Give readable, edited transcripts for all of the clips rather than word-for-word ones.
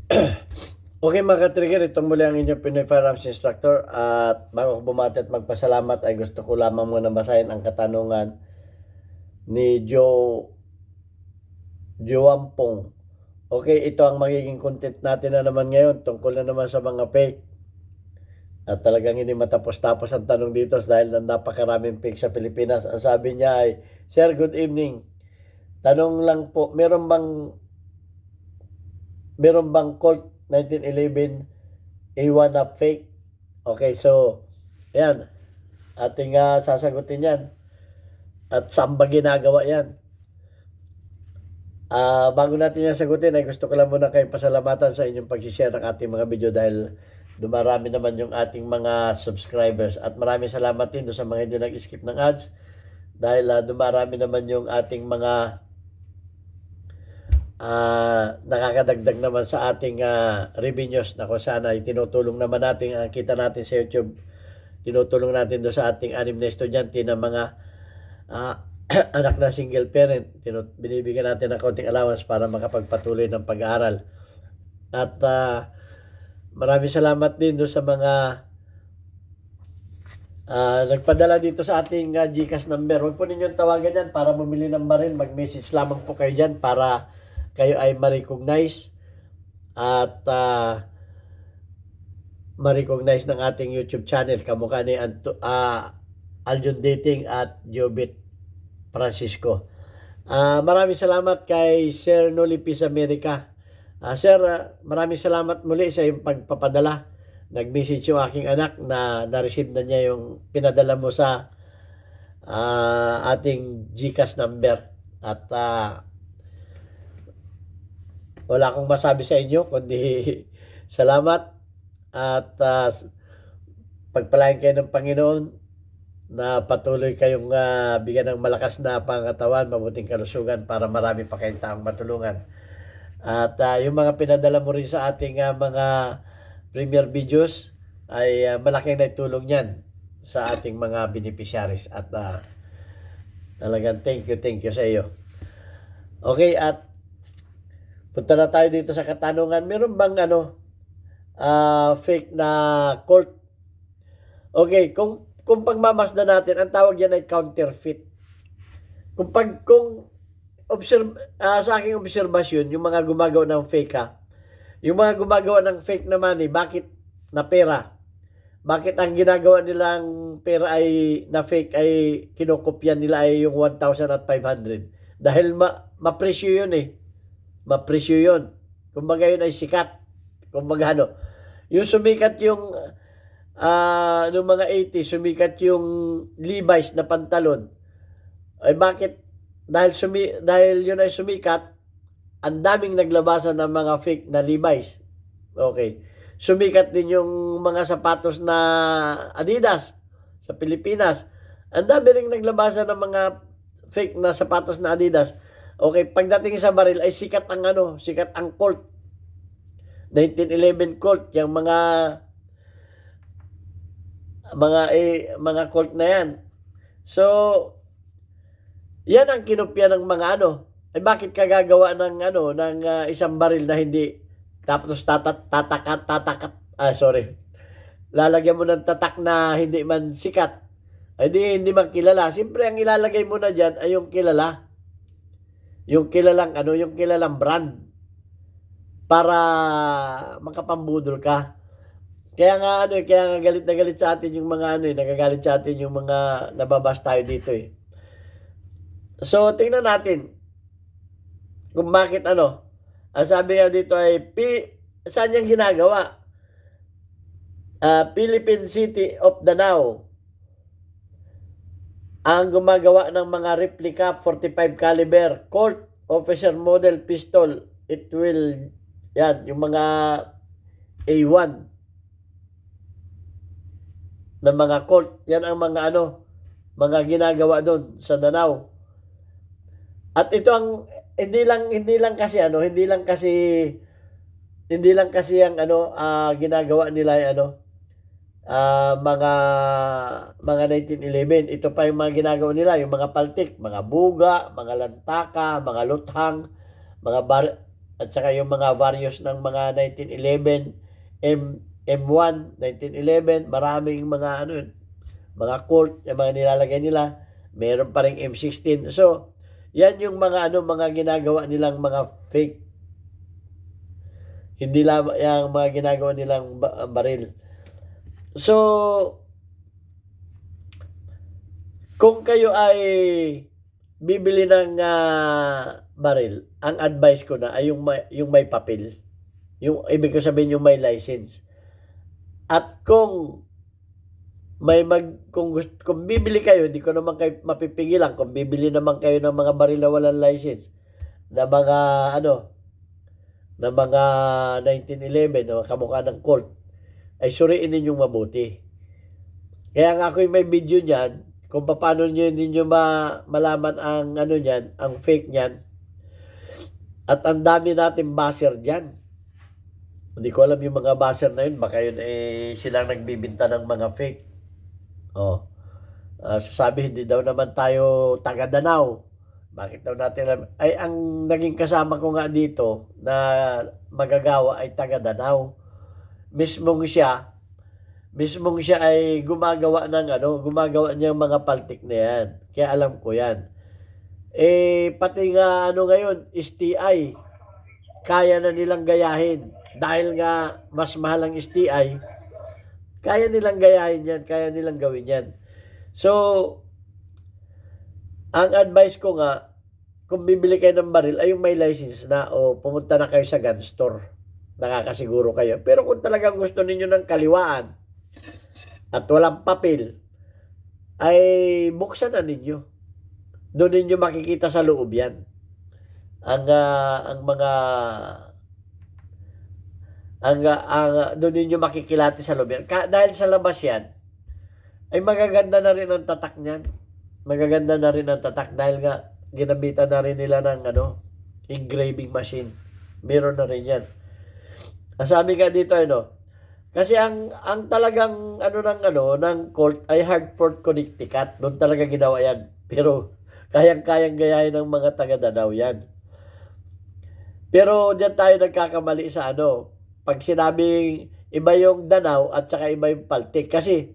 Okay mga ka-trigger, itong muli ang inyong Pinoy Firearms Instructor at bago ko bumati at magpasalamat ay gusto ko lamang muna basahin ang katanungan ni Joampong. Okay, ito ang magiging content natin na naman ngayon tungkol na naman sa mga fake. At talagang hindi matapos-tapos ang tanong dito dahil napakaraming fake sa Pilipinas. Ang sabi niya ay, Sir, good evening. Tanong lang po, meron bang Colt 1911 A1 na fake? Okay, so, ayan, ating sasagutin yan. At saan ba ginagawa yan? Bago natin yan sagutin, ay gusto ko lang muna kayong pasalamatan sa inyong pag-share ng ating mga video dahil dumarami naman yung ating mga subscribers. At maraming salamat din sa mga hindi nag-skip ng ads dahil dumarami naman yung ating mga nakakadagdag naman sa ating revenues na kung saan ay tinutulong naman natin ang kita natin sa YouTube. Tinutulong natin doon sa ating 6 na estudyante na mga anak na single parent. Binibigyan natin ng konting allowance para makapagpatuloy ng pag-aaral. At maraming salamat din doon sa mga nagpadala dito sa ating GCash number. Huwag po ninyong tawagan yan para bumili ng baril. Mag-message lamang po kayo dyan para kayo ay ma-recognize at ma-recognize ng ating YouTube channel. Kamukha ni Aljon Dating at Jobit Francisco. Maraming salamat kay Sir Noli Peace America. Sir, maraming salamat muli sa iyong pagpapadala. Nag-message yung aking anak na na-receive na niya yung pinadala mo sa ating GCash number. At wala akong masabi sa inyo kundi salamat at pagpalain kayo ng Panginoon na patuloy kayong bigyan ng malakas na pangatawan, mabuting kalusugan para marami pa kayong taong matulungan. At yung mga pinadala mo rin sa ating mga premier videos ay malaking naitulong yan sa ating mga beneficiaries. At talagang thank you sa iyo. Okay, at punta na tayo dito sa katanungan. Meron bang fake na Colt? Okay, kung pagmamasdan natin, ang tawag yan ay counterfeit. Sa aking obserbasyon, yung mga gumagawa ng fake yung mga gumagawa ng fake na money, bakit na pera? Bakit ang ginagawa nilang pera ay na fake ay kinokopyan nila ay yung 1,000 at 500? Dahil mapresyo yun eh. Mapresyo yun. Kumbaga yun ay sikat. Kumbaga yung sumikat yung noong mga 80s, sumikat yung Levi's na pantalon. Ay bakit? Dahil yun ay sumikat, ang daming naglabasan ng mga fake na Levi's. Okay. Sumikat din yung mga sapatos na Adidas sa Pilipinas. Ang dami ring naglabasan ng mga fake na sapatos na Adidas. Okay, pagdating sa baril ay sikat ang Colt. 1911 Colt, yung mga Colt na yan. So, yan ang kinopya ng mga ay bakit ka gagawa ng isang baril na hindi tapos lalagyan mo ng tatak na hindi man sikat, ay hindi man kilala. Siyempre ang ilalagay mo na diyan ay yung kilala. Yung kilalang brand para makapambudol ka. Kaya nga galit na galit sa atin yung mga nagagalit sa atin yung mga nababas tayo dito eh. So tingnan natin kung bakit ang sabi nga dito ay saan yung ginagawa? Philippine City of Danao ang gumagawa ng mga replica 45 caliber Colt officer model pistol. It will yung mga A1 na mga Colt. Yan ang mga mga ginagawa doon sa Danao. At ito ang hindi lang kasi ang ginagawa nila mga 1911. Ito pa yung mga ginagawa nila, yung mga paltik, mga buga, mga lantaka, mga luthang, mga at saka yung mga various ng mga 1911, M1, 1911, maraming mga ano, mga Colt, yung mga nilalagay nila, meron pa ring M16. So, yan yung mga ano, mga ginagawa nilang mga fake. Hindi lang yung mga ginagawa nilang baril. So, kung kayo ay bibili ng baril, ang advice ko na ay yung may papel. Yung ibig ko sabihin yung may license. At kung kung bibili kayo, hindi ko naman kayo mapipigilan kung bibili naman kayo ng mga baril na walang license, na mga na mga 1911 na kamukha ng Colt, ay suriin ninyong mabuti. Kaya nga ako may video niyan kung paano ninyo malaman ang ano niyan, ang fake niyan. At ang dami natin buzzer diyan. Hindi ko alam yung mga buzzer na yun, baka yun silang nagbibinta ng mga fake. Sasabi, hindi daw naman tayo taga Danau. Bakit daw natin alam? Ay, ang naging kasama ko nga dito na magagawa ay taga Danau. Mismong siya ay gumagawa niya mga paltik na yan. Kaya alam ko yan. Pati nga ngayon, STI, kaya na nilang gayahin. Dahil nga mas mahal ang STI, kaya nilang gayahin yan, kaya nilang gawin yan. So, ang advice ko nga, kung bibili kayo ng baril, ay yung may license na o pumunta na kayo sa gun store. Nakakasiguro kayo. Pero kung talagang gusto ninyo ng kaliwaan at walang papel, ay buksan na ninyo. Doon ninyo makikita sa loob yan. Doon ninyo makikilati sa loob yan. Dahil sa labas yan, ay magaganda na rin ang tatak niyan. Magaganda na rin ang tatak dahil nga ginamitan na rin nila ng engraving machine. Meron na rin yan. Sabi nga dito, kasi ang talagang ng Colt ay Hartford, Connecticut. Doon talaga ginawa yan. Pero kayang-kayang gayahin ng mga taga Danau yan. Pero diyan tayo nagkakamali sa pag sinabing iba yung Danau at saka iba yung Paltik. Kasi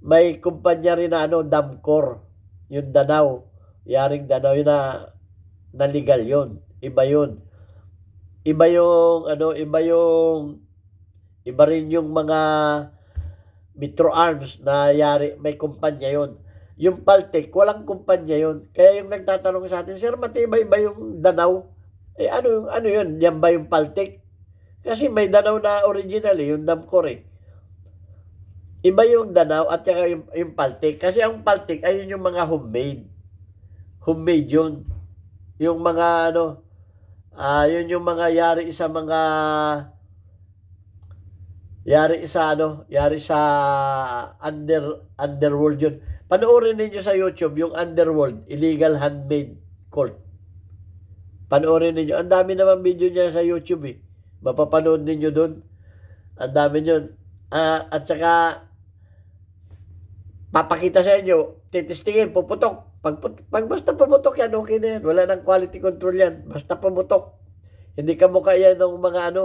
may kumpanya rin na Damcor. Yung Danau. Yaring Danau yun na legal yun. Iba yun. Iba rin yung mga Metro Arms na may kumpanya yun. Yung Paltik, walang kumpanya yun. Kaya yung nagtatanong sa atin, Sir, matibay ba yung Danau? Ano yun? Yan ba yung Paltik? Kasi may Danau na original yung Damcor Iba yung Danau at saka yung Paltik. Kasi ang Paltik ay yung mga homemade. Homemade yun. Yung mga yun yung mga yari sa underworld yun. Panoorin ninyo sa YouTube yung Underworld, illegal handmade Colt. Panoorin ninyo. Ang dami naman video niya sa YouTube Mapapanood ninyo doon. Ang dami yun. At saka papakita sa inyo, titistingin, puputok. Pag basta pumutok yan, okay na yan. Wala nang quality control yan. Basta pumutok. Hindi ka mukha yan ng mga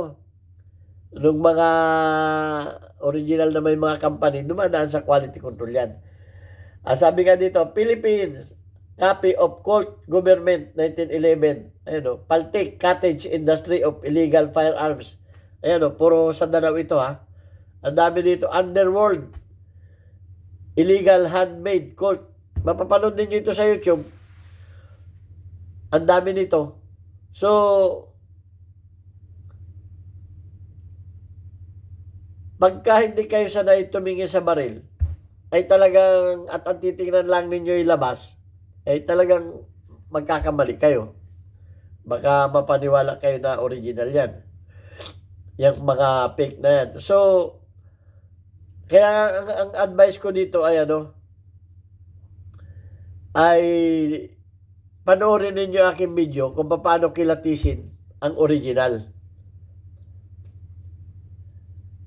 nung mga original na may mga company, dumadaan sa quality control yan. Sabi nga dito, Philippines, copy of Colt Government 1911. Paltik, Cottage Industry of Illegal Firearms. Puro sa Danau ito Ang dami dito, Underworld, illegal handmade Colt. Mapapanood ninyo ito sa YouTube. Ang dami nito. So, pagka hindi kayo sanay tumingin sa baril, ay talagang, at ang titingnan lang ninyo yung labas, ay talagang magkakamali kayo. Baka mapaniwala kayo na original yan. Yung mga fake na yan. So, kaya ang advice ko dito ay ay panoorin ninyo aking video kung paano kilatisin ang original.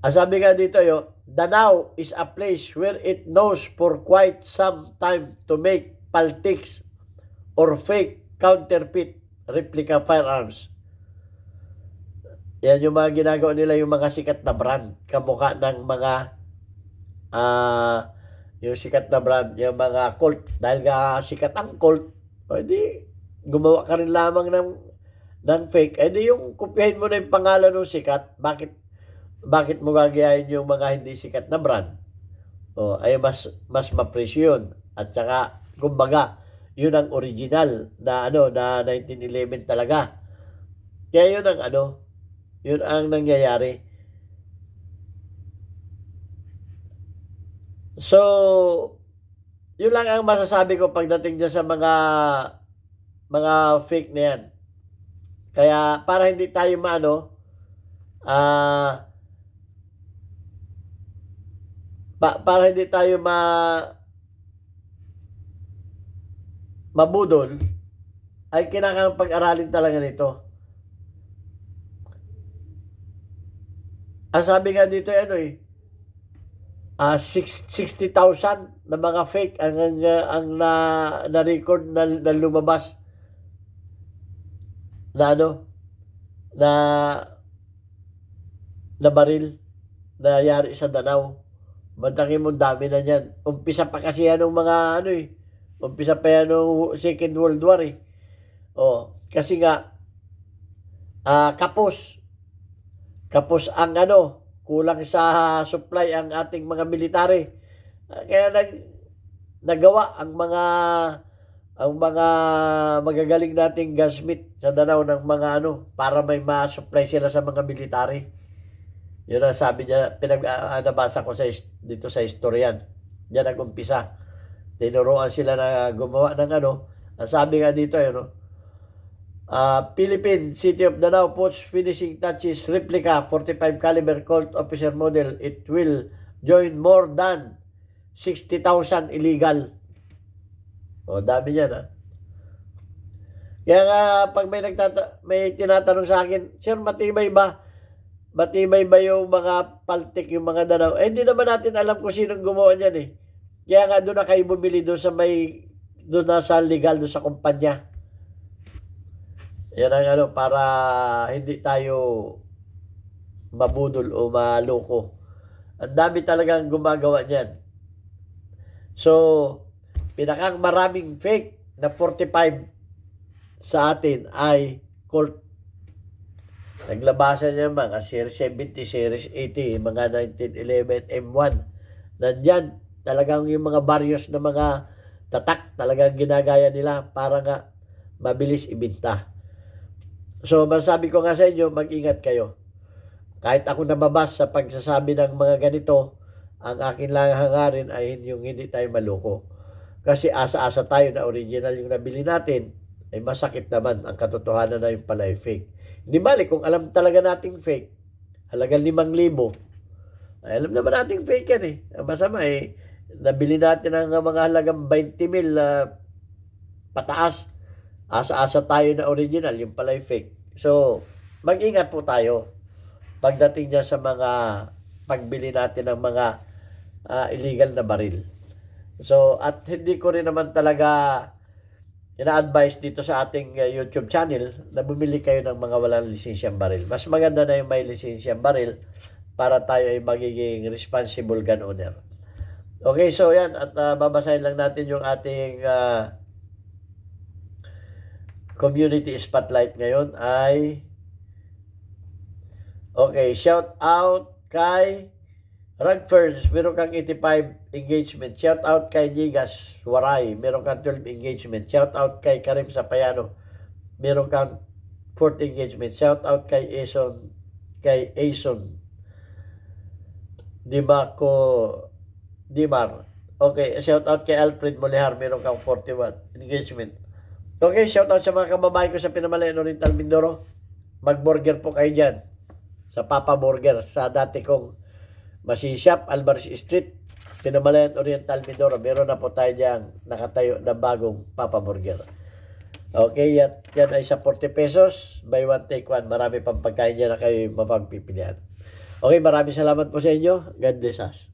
Sabi nga dito Danau is a place where it knows for quite some time to make Paltiks or fake counterfeit replica firearms. Yan yung mga ginagawa nila, yung mga sikat na brand. Kamukha ng mga yung sikat na brand, yung mga Colt. Dahil nga sikat ang Colt, o di, gumawa ka rin lamang ng fake. Eh di yung kopyahin mo na yung pangalan ng sikat, bakit mo gagayahin yung mga hindi sikat na brand? O, ay mas mapresyo yun. At saka, kumbaga, yun ang original na na 1911 talaga. Kaya yun ang nangyayari. So, yun lang ang masasabi ko pagdating dyan sa mga fake na yan. Kaya para hindi tayo para hindi tayo mabudol, ay kinakailangan pag-aralin talaga nito. Ang sabi nga dito 60,000 na mga fake ang na-record na lumabas na na baril na yari sa Danao. Bandangin mo, dami na niyan. Umpisa pa kasi yan ng mga umpisa pa yan ng Second World War kasi nga kapos ang kulang sa supply ang ating mga military. Kaya nagawa ang mga magagaling nating gunsmith sa Danao ng mga para may ma-supply sila sa mga military. Yun ang sabi niya, nabasa ko dito sa historian. Diyan nag-umpisa. Tinuruan sila na gumawa ng ang sabi nga dito, Philippine City of Danao puts finishing touches replica 45 caliber Colt officer model. It will join more than 60,000 illegal. Dami niyan Kaya nga pag may tinatanong sa akin, sir, matibay ba yung mga paltik, yung mga Danao? Hindi naman natin alam kung sinong gumawa niyan Kaya nga doon na kayo bumili doon sa legal, doon sa kumpanya. Yan ang para hindi tayo mabudol o maloko. Ang dami talagang gumagawa niyan. So, pinakang maraming fake na 45 sa atin ay Colt. Naglabasan niya mga Series 70, Series 80, mga 1911 M1. Nandyan, talagang yung mga various na mga tatak, talagang ginagaya nila para nga mabilis ibinta. So, masasabi ko nga sa inyo, mag-ingat kayo. Kahit ako nababas sa pagsasabi ng mga ganito, ang akin lang hangarin ay yung hindi tayo maloko. Kasi asa-asa tayo na original yung nabili natin, ay masakit naman ang katotohanan na yung pala ay fake. Hindi balik, kung alam talaga nating fake, halagang 5,000, ay alam naman nating fake yan Ang masama nabili natin ang mga halagang 20,000 pataas. Asa-asa tayo na original, yung pala ay fake. So, mag-ingat po tayo pagdating niya sa mga pagbili natin ng mga illegal na baril. So, at hindi ko rin naman talaga ina-advise dito sa ating YouTube channel na bumili kayo ng mga walang lisensyang baril. Mas maganda na yung may lisensyang baril para tayo ay magiging responsible gun owner. Okay, so yan. At babasahin lang natin yung ating community spotlight ngayon ay shout out kay Ragford, meron kang 85 engagement. Shout out kay Gigas Waray, meron kang 12 engagement. Shout out kay Karim Sapayano, meron kang 4 engagement. Shout out kay Ason Dimar. Shout out kay Alfred Molehar, meron kang 41 engagement. Shout out sa mga kababae ko sa Pinamalayan Oriental Mindoro. Mag-burger po kayo dyan sa Papa Burger sa dati kong Machine Shop, Alvarez Street, Pinamalayan Oriental Mindoro. Meron na po tayo dyan nakatayo na bagong Papa Burger. Yan ay sa 40 pesos. Buy one, take one. Marami pang pagkain dyan na kayo mapagpipilian. Maraming salamat po sa inyo. God bless us.